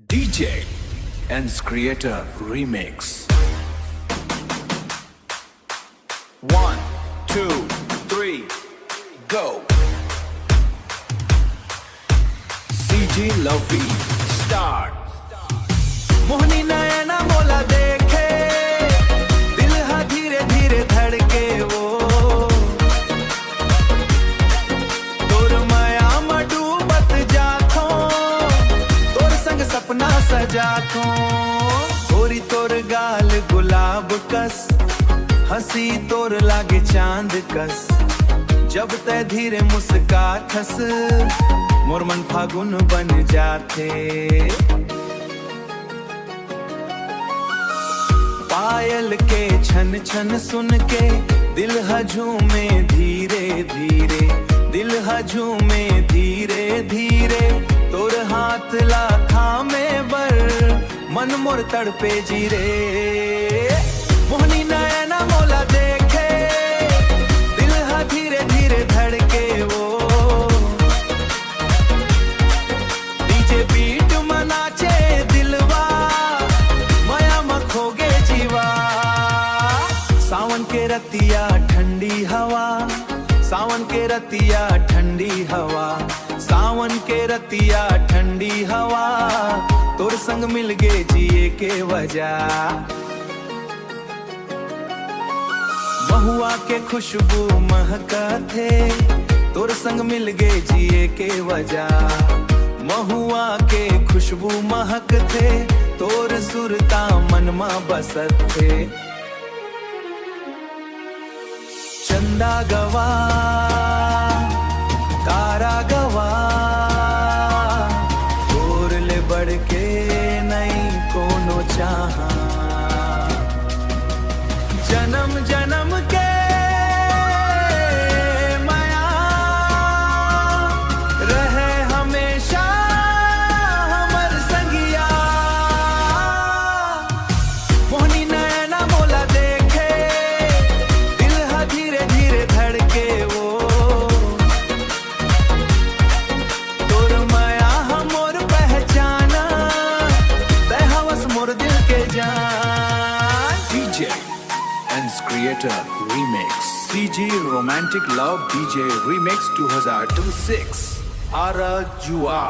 DJ and Creator Remix. 1, 2, 3, go. CG Love Beat, start. मोहनी नयना मोला देखे, दिल हा धीरे धीरे धड़के वो, तोर माया में डूबत जाथो, तोर संग सपना सजाथो। गोरी तोर गाल गुलाब कस, हंसी तोर लागे चांद कस, जब तय धीरे मुस्काथस, मोर मन फागुन बन जाते। पायल के छन छन सुन के दिल झूमे धीरे धीरे, दिल झूमे धीरे धीरे। तोर हाथ ला थामे बर, मन मोर तड़पे जीरे। मोहनी नयना मोला देखे, दिल धीरे धीरे धड़के वो, डीजे बीट मनाचे दिलवा, माया मखोगे जीवा। सावन के रतिया ठंडी हवा, सावन के रतिया ठंडी हवा, सावन के रतिया ठंडी हवा। तोर संग मिल गे जिए के वजह, महुआ के खुशबू महका थे, तोर संग मिल गे जिए के वजह। महुआ के खुशबू महक थे, तोर सुरता मनमा बसत थे। चंदा गवा तारा गवा, तोर ले बढ़ के नहीं कोनो चाहा। जन्म जन्म के माया रहे हमेशा हमर संगिया। मोहनी नयना मोला देखे, दिल धीरे धीरे धड़के वो, तोर माया हमोर पहचाना, तै हवस मोर दिल के जान। DJ and Creator Remix. CG Romantic Love DJ Remix 2026. Arajua.